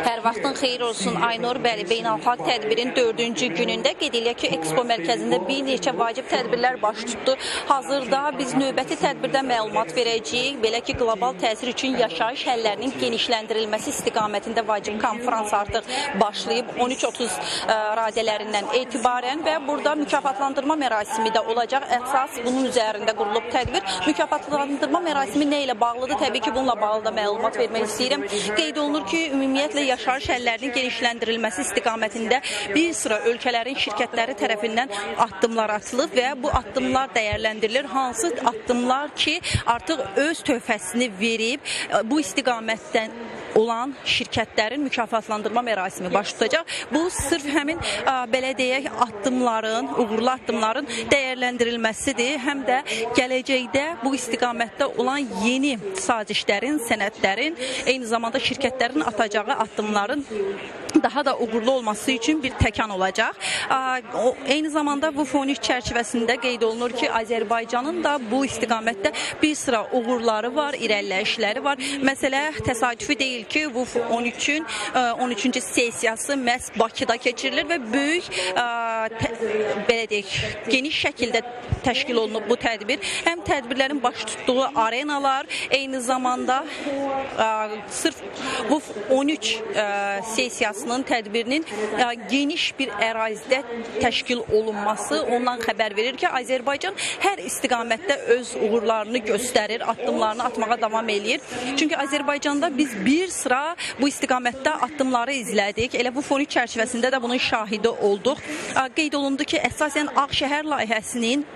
Hər vaxtın xeyir olsun Aynur. Bəli, beynəlxalq tədbirin 4-cü günündə qeyd edilək ki, Expo mərkəzində bir neçə vacib tədbirlər baş tutdu. Hazırda biz növbəti tədbirdən məlumat verəcəyik. Belə ki, qlobal təsir üçün yaşayış həllərinin genişləndirilməsi istiqamətində vacib konferans artıq başlayıb 13:30 radələrindən etibarən və burada mükafatlandırma mərasimi də olacaq. Əsas bunun üzərində qurulub tədbir. Mükafatlandırma mərasimi nə ilə bağlıdır? Təbii ki, bununla bağlı da məlumat vermək istəyirəm. Qeyd olunur ki, ümumiyyətlə yaşayış həllərinin genişləndirilməsi istiqamətində bir sıra ölkələrin şirkətləri tərəfindən addımlar atılıb və bu addımlar dəyərləndirilir. Hansı addımlar ki, artıq öz töhfəsini verib bu istiqamətdən olan şirkətlərin mükafatlandırma mərasimi baş tutacaq. Bu sırf həmin belə deyək addımların, uğurlu addımların dəyərləndirilməsidir. Həm də gələcəkdə bu istiqamətdə olan yeni sazişlərin, sənədlərin, eyni zamanda şirkətlərin atacağı addımların daha da uğurlu olması üçün bir təkan olacaq. Eyni zamanda bu fon çərçivəsində qeyd olunur ki, Azərbaycanın da bu istiqamətdə bir sıra uğurları var, irəliləyişləri var. Məsələ təsadüfi deyil ki, bu 13-cü sessiyası məhz Bakıda keçirilir və böyük belə deyək, geniş şəkildə təşkil olunub bu tədbir. Həm tədbirlərin baş tutduğu arenalar, eyni zamanda sırf bu 13 sessiyasının tədbirinin geniş bir ərazidə təşkil olunması ondan xəbər verir ki, Azərbaycan hər istiqamətdə öz uğurlarını göstərir, addımlarını atmağa davam eləyir. Çünki Azərbaycanda biz bir sıra bu istiqamətdə addımları izlədik. Elə bu fon çərçivəsində də bunun şahidi olduq. Qeyd olundu ki, əsasən Ağşəhər layihəsinin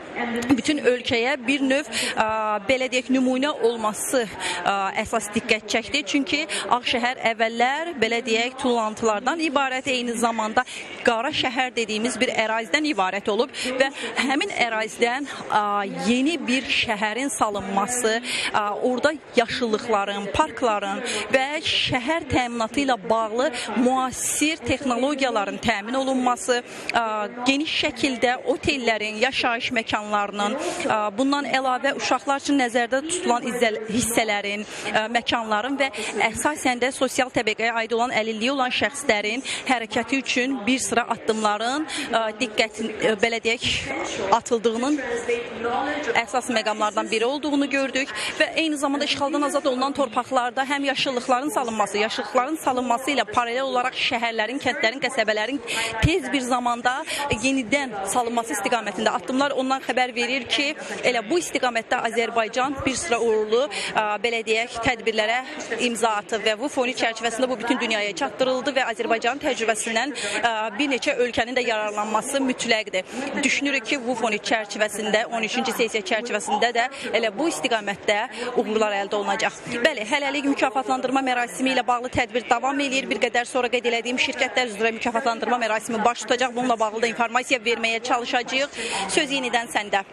bütün ölkəyə bir növ belə deyək nümunə olması əsas diqqət çəkdi. Çünki Ağşəhər əvvəllər belə deyək tullantılardan ibarət, eyni zamanda qara şəhər dediyimiz bir ərazidən ibarət olub və həmin ərazidən yeni bir şəhərin salınması, orada yaşıllıqların, parkların və şəhər təminatı ilə bağlı müasir texnologiyaların təmin olunması, geniş şəkildə otellərin, yaşayış məkanlarının, bundan əlavə uşaqlar üçün nəzərdə tutulan hissələrin, məkanların və əsasən də sosial təbəqəyə aid olan əlilliyi olan şəxslərin hərəkəti üçün bir sıra addımların belə deyək atıldığının əsas məqamlardan biri olduğunu gördük və eyni zamanda işğaldan azad olunan torpaqlarda həm yaşıllıqların salınması ilə paralel olaraq şəhərlərin, kəndlərin, qəsəbələrin tez bir zamanda yenidən salınması istiqamətində addımlar ondan xəbər verir ki, elə bu istiqamətdə Azərbaycan bir sıra uğurlu belə deyək tədbirlərə imza atıb və bu fonu çərçivəsində bu bütün dünyaya çatdırıldı və Azərbaycanın təcrübəsindən bir neçə ölkənin də yararlanması mütləqdir. Düşünürük ki, bu fonu çərçivəsində 13-cü sessiya çərçivəsində də elə bu istiqamətdə uğurlar əldə olunacaq. Bəli, hələlik mükafatlandırma mərasimi ilə bağlı tədbir davam eləyir. Bir qədər sonra qeyd elədiyim şirkətlər üzrə mükafatlandırma mərasimi baş tutacaq. Bununla bağlı da informasiya verməyə çalışacağıq. Söz yenidən səndə.